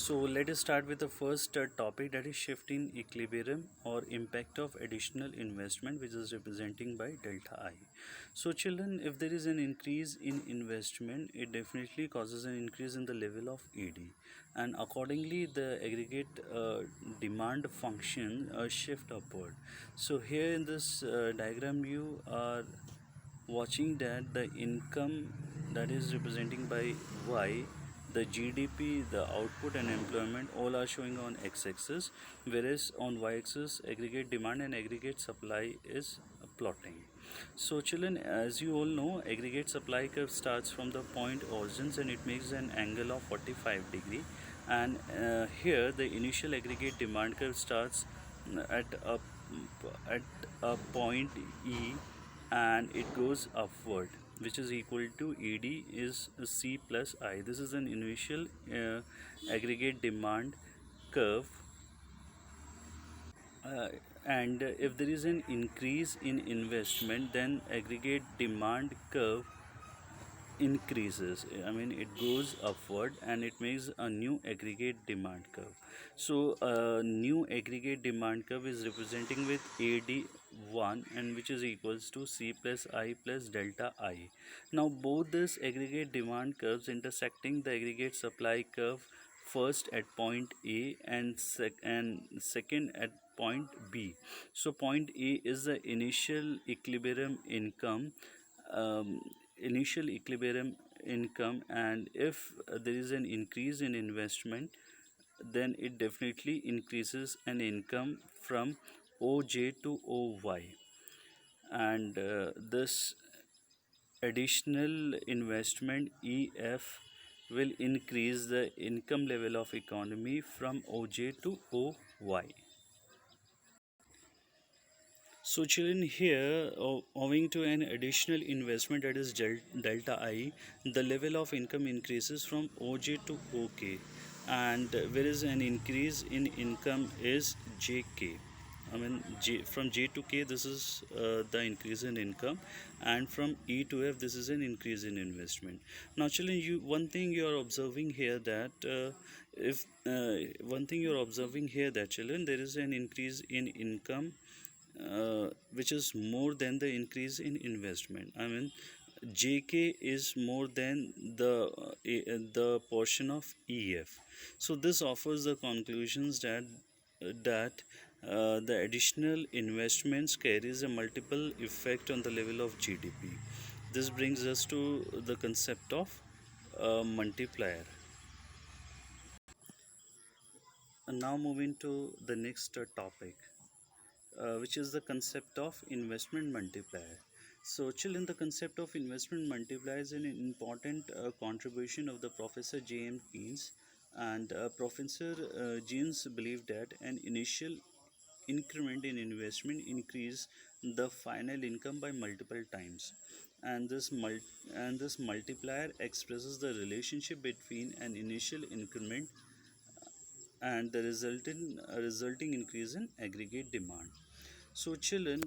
So let us start with the first topic, that is shift in equilibrium or impact of additional investment, which is representing by delta I. So children, if there is an increase in investment, it definitely causes an increase in the level of ED, and accordingly the aggregate demand function shift upward. So here in this diagram you are watching that the income that is representing by Y, the GDP, the output and employment all are showing on x-axis, whereas on y-axis aggregate demand and aggregate supply is plotting. So children, as you all know, aggregate supply curve starts from the point origins and it makes an angle of 45 degree, and here the initial aggregate demand curve starts at a at a point E, and it goes upward, which is equal to ED is C plus I. This is an initial aggregate demand curve, uh, and if there is an increase in investment, then aggregate demand curve increases. I mean, it goes upward and it makes a new aggregate demand curve. So a new aggregate demand curve is representing with AD1, and which is equals to C plus I plus delta I. Now both this aggregate demand curves intersecting the aggregate supply curve, first at point A and second at point B. So point A is the initial equilibrium income, um, and if there is an increase in investment, then it definitely increases an income from OJ to OY, and this additional investment EF will increase the income level of economy from OJ to OY. So children, here owing to an additional investment, that is delta I, the level of income increases from OJ to OK, and whereas an increase in income is JK. I mean, from J to K, this is the increase in income, and from E to F, this is an increase in investment. Now children, one thing you are observing here that if one thing you are observing here that children, there is an increase in income which is more than the increase in investment. I mean, JK is more than the portion of EF. So this offers the conclusions that the additional investments carries a multiple effect on the level of GDP. This brings us to the concept of multiplier. And now moving to the next topic, which is the concept of investment multiplier. So, children, the concept of investment multiplier is an important contribution of the Professor J.M. Keynes, and Professor Keynes believed that an initial increment in investment increase the final income by multiple times, and this multiplier expresses the relationship between an initial increment and the resulting increase in aggregate demand. So, children,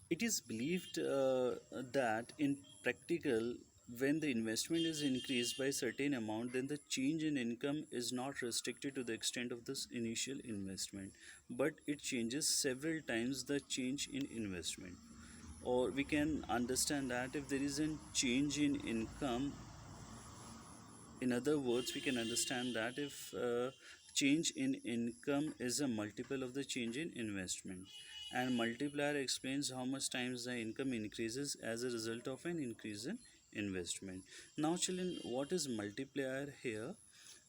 it is believed that in practical, when the investment is increased by a certain amount, then the change in income is not restricted to the extent of this initial investment, but it changes several times the change in investment. Or we can understand that if there is a change in income, in other words, we can understand that if change in income is a multiple of the change in investment, and multiplier explains how much times the income increases as a result of an increase in investment. Now children, what is multiplier here?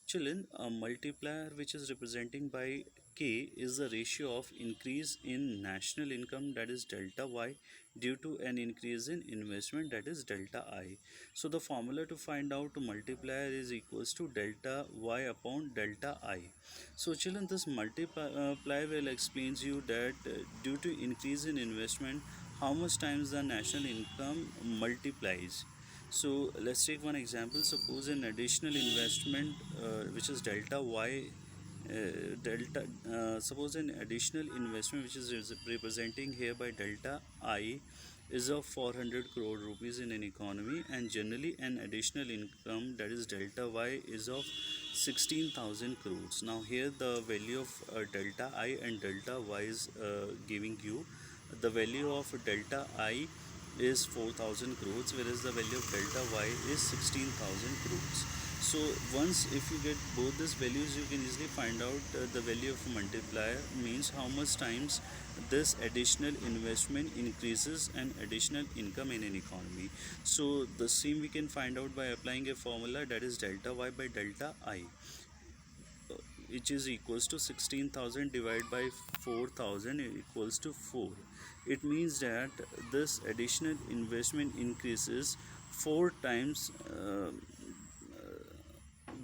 Children, a multiplier which is representing by K is the ratio of increase in national income, that is delta Y, due to an increase in investment, that is delta I. So the formula to find out multiplier is equals to delta Y upon delta I. So children, this multiplier will explains you that due to increase in investment, how much times the national income multiplies. So let's take one example. Suppose an additional investment which is delta Y, suppose an additional investment which is representing here by delta I is of 400 crore rupees in an economy, and generally an additional income, that is delta y, is of 16,000 crores. Now here the value of delta I and delta y is giving you the value of delta I is 4,000 crores, whereas the value of delta y is 16,000 crores. So once if you get both these values, you can easily find out the value of multiplier, means how much times this additional investment increases an additional income in an economy. So the same we can find out by applying a formula, that is delta y by delta I, which is equals to 16,000 divided by 4,000 equals to 4. It means that this additional investment increases 4 times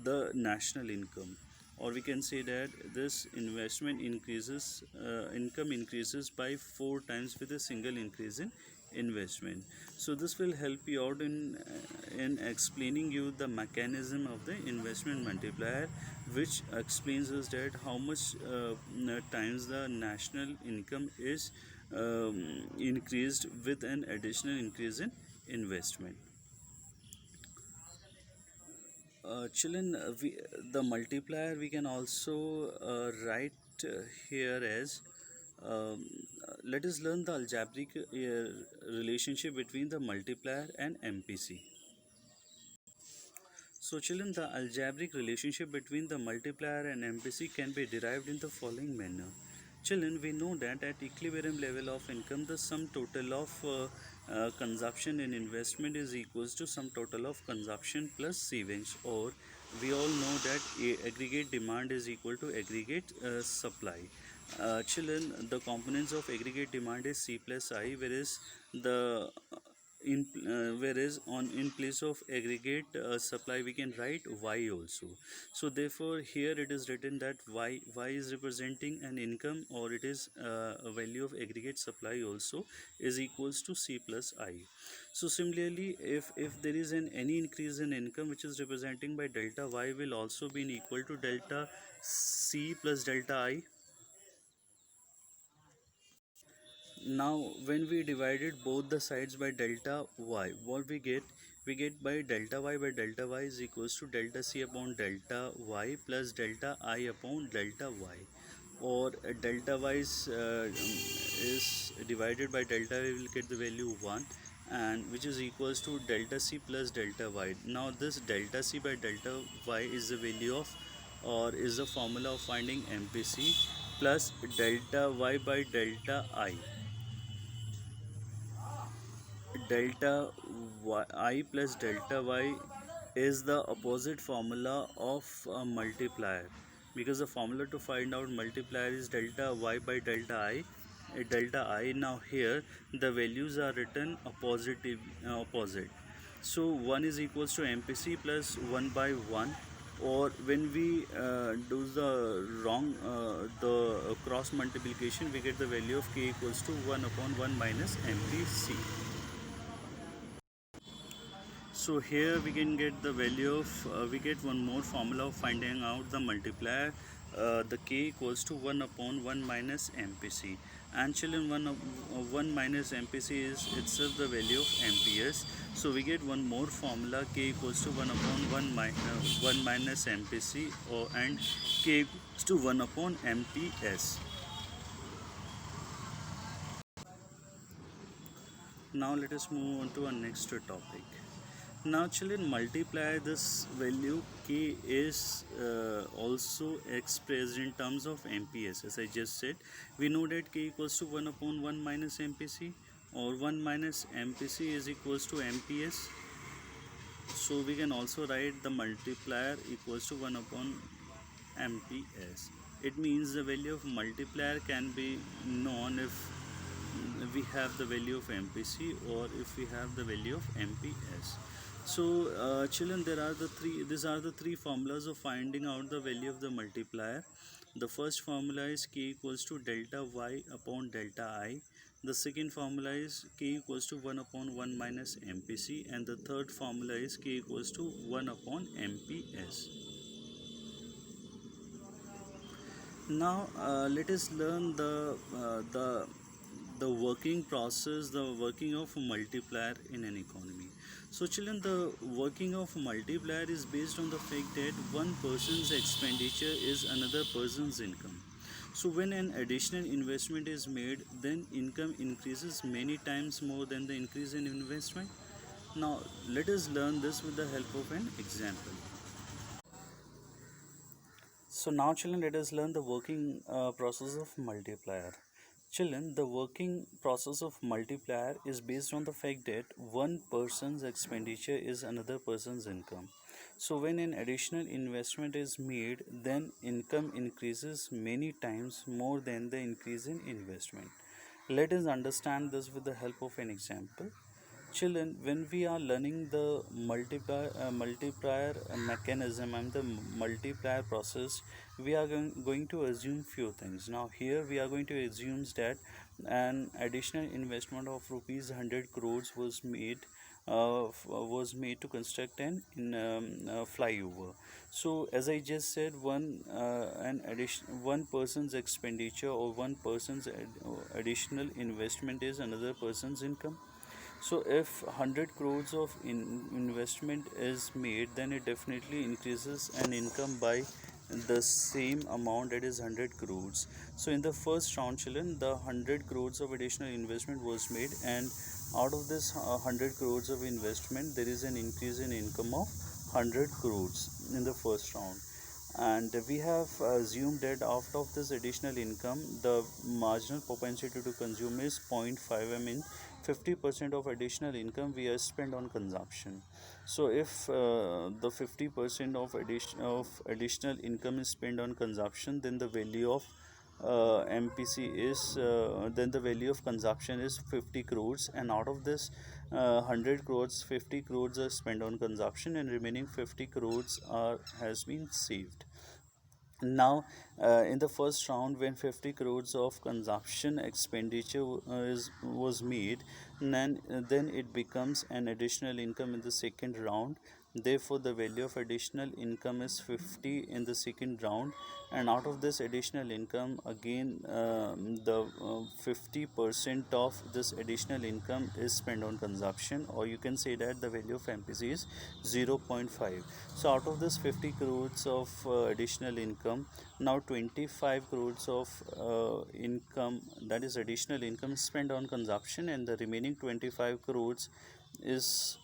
the national income, or we can say that this investment increases income increases by 4 times with a single increase in investment. So this will help you out in explaining you the mechanism of the investment multiplier, which explains us that how much times the national income is increased with an additional increase in investment. Children, the multiplier we can also write here as, um, let us learn the algebraic relationship between the multiplier and MPC. So children, the algebraic relationship between the multiplier and MPC can be derived in the following manner. Children, we know that at equilibrium level of income, the sum total of consumption and investment is equals to sum total of consumption plus savings, or we all know that aggregate demand is equal to aggregate supply. Children, the components of aggregate demand is C plus I, whereas the whereas on in place of aggregate supply we can write y also. So therefore here it is written that y is representing an income, or it is a value of aggregate supply also, is equals to C plus I. So similarly, if there is an any increase in income which is representing by delta y, will also be equal to delta C plus delta I. Now when we divided both the sides by delta y, what we get by delta y is equals to delta c upon delta y plus delta I upon delta y, or delta y is divided by delta y, we will get the value 1, and which is equals to delta c plus delta y. Now this delta c by delta y is the value of, or is the formula of finding MPC, plus delta y by delta I. Delta I plus delta y is the opposite formula of a multiplier, because the formula to find out multiplier is delta y by delta I. Delta I, now here the values are written opposite. So 1 is equals to MPC plus 1 by 1, or when we do the wrong the cross multiplication, we get the value of k equals to 1 upon 1 minus MPC. So here we can get the value of, we get one more formula of finding out the multiplier, the k equals to 1 upon 1 minus MPC, and children 1 minus MPC is itself the value of amperes. So we get one more formula, k equals to 1 upon 1 minus MPC, or and k equals to 1 upon MPS. Now let us move on to our next topic. Now children, multiply this value k is also expressed in terms of MPS. As I just said, we know that k equals to 1 upon 1 minus MPC, or 1 minus MPC is equals to MPS. So we can also write the multiplier equals to 1 upon MPS. It means the value of multiplier can be known if we have the value of MPC, or if we have the value of MPS. So children, these are the three formulas of finding out the value of the multiplier. The first formula is k equals to delta y upon delta I. The second formula is k equals to 1 upon 1 minus MPC, and the third formula is k equals to 1 upon MPS. Now let us learn the the working process, the working of multiplier in an economy. So children, the working of multiplier is based on the fact that one person's expenditure is another person's income. So when an additional investment is made, then income increases many times more than the increase in investment. Now let us learn this with the help of an example. So now children, let us learn the working process of multiplier. Children, the working process of multiplier is based on the fact that one person's expenditure is another person's income. So when an additional investment is made, then income increases many times more than the increase in investment. Let us understand this with the help of an example. Children, when we are learning the multiplier mechanism and the multiplier process, we are going to assume few things. Now here we are going to assume that an additional investment of rupees 100 crores was made to construct an flyover. So as I just said, one person's expenditure or one person's additional investment is another person's income. So if 100 crores of investment is made, then it definitely increases an income by the same amount, that is 100 crores. So in the first round, children, the 100 crores of additional investment was made, and out of this 100 crores of investment, there is an increase in income of 100 crores in the first round. And we have assumed that out of this additional income, the marginal propensity to consume is 0.5. I mean, 50% of additional income we are spent on consumption. So if the 50% of additional income is spent on consumption, then the value of MPC is then the value of consumption is 50 crores, and out of this 100 crores, 50 crores are spent on consumption, and remaining 50 crores are has been saved. Now in the first round, when 50 crores of consumption expenditure was made, then it becomes an additional income in the second round. Therefore the value of additional income is 50 in the second round, and out of this additional income, again the 50% of this additional income is spent on consumption, or you can say that the value of MPC is 0.5. So out of this 50 crores of additional income, now 25 crores of income, that is additional income, spent on consumption, and the remaining 25 crores is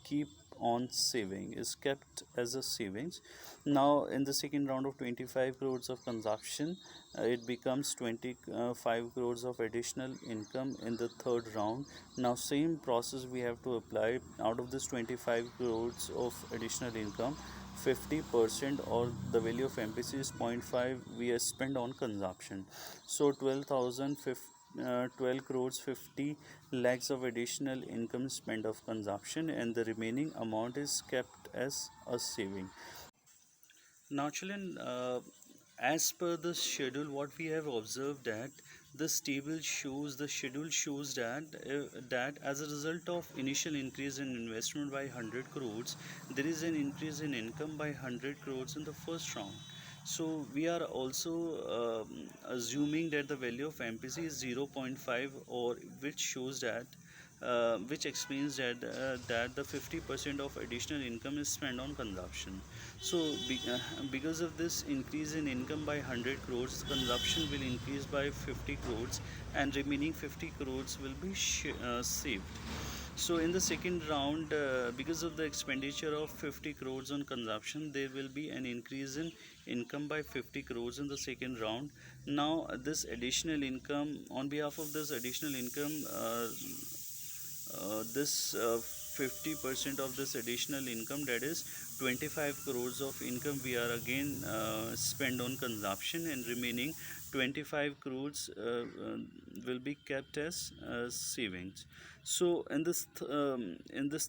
keep on saving, is kept as a savings. Now in the second round of 25 crores of consumption, it becomes 25 crores of additional income in the third round. Now same process we have to apply. Out of this 25 crores of additional income, 50% or the value of MPC is 0.5 we are spent on consumption. So 12 crores 50 lakhs of additional income spent of consumption, and the remaining amount is kept as a saving. Now, children, as per the schedule, what we have observed that the schedule shows that as a result of initial increase in investment by 100 crores, there is an increase in income by 100 crores in the first round. So we are also assuming that the value of MPC is 0.5, or which shows that which explains that the 50% of additional income is spent on consumption. So because of this increase in income by 100 crores, consumption will increase by 50 crores, and remaining 50 crores will be saved. So in the second round, because of the expenditure of 50 crores on consumption, there will be an increase in income by 50 crores in the second round. Now this additional income, on behalf of this additional income, this 50% of this additional income, that is 25 crores of income, we are again spend on consumption, and remaining 25 crores will be kept as savings. So in this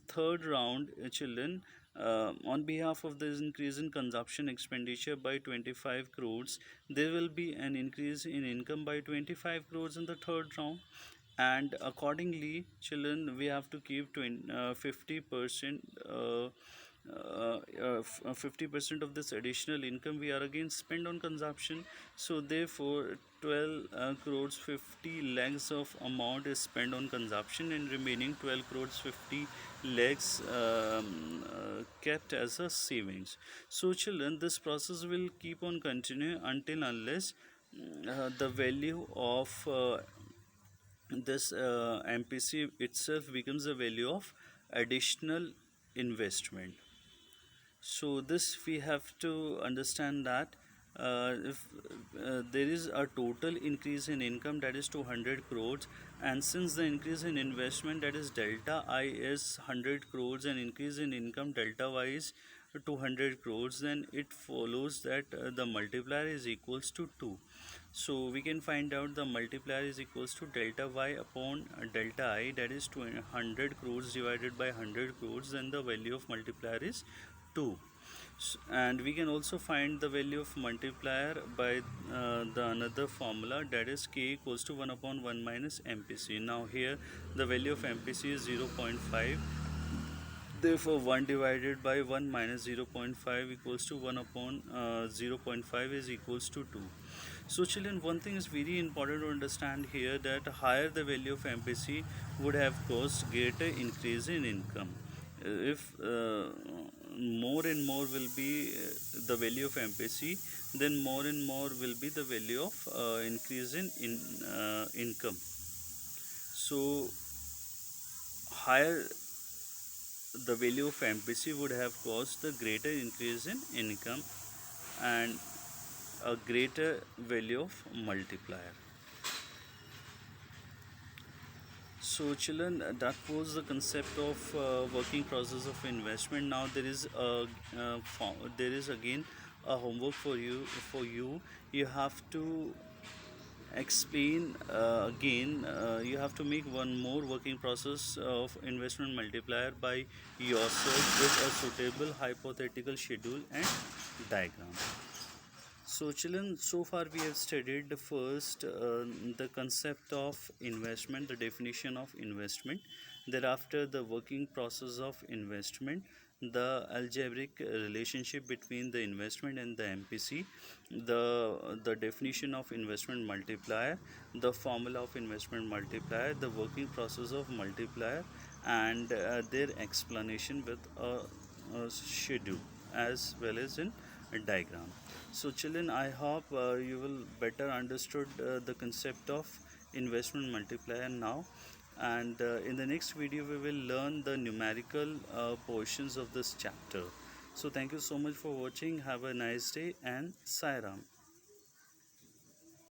third round, children, on behalf of this increase in consumption expenditure by 25 crores, there will be an increase in income by 25 crores in the third round, and accordingly, children, we have to keep 50% 50% of this additional income we are again spend on consumption. So therefore 12 crores 50 lakhs of amount is spent on consumption, and remaining 12 crores 50 lakhs kept as a savings. So children, this process will keep on continuing until unless the value of this MPC itself becomes a value of additional investment. So this we have to understand that if there is a total increase in income, that is 200 crores, and since the increase in investment, that is delta I, is 100 crores, and increase in income delta y is 200 crores, then it follows that the multiplier is equals to 2. So we can find out the multiplier is equals to delta y upon delta I, that is 200 crores divided by 100 crores, then the value of multiplier is 2. And we can also find the value of multiplier by the another formula, that is k equals to 1 upon 1 minus MPC. Now here the value of MPC is 0.5, therefore 1 divided by 1 minus 0.5 equals to 1 upon 0.5 is equals to 2. So children, one thing is very important to understand here, that higher the value of MPC would have caused greater increase in income. If more and more will be the value of MPC, then more and more will be the value of increase in income. So higher the value of MPC would have caused the greater increase in income and a greater value of multiplier. So children, that was the concept of working process of investment. Now there is again a homework for you. You have to explain again. You have to make one more working process of investment multiplier by yourself with a suitable hypothetical schedule and diagram. So children, so far we have studied the first the concept of investment, the definition of investment, thereafter the working process of investment, the algebraic relationship between the investment and the MPC, the definition of investment multiplier, the formula of investment multiplier, the working process of multiplier, and their explanation with a schedule as well as in a diagram. So children, I hope you will better understood the concept of investment multiplier now, and in the next video we will learn the numerical portions of this chapter. So thank you so much for watching. Have a nice day, and Sai Ram.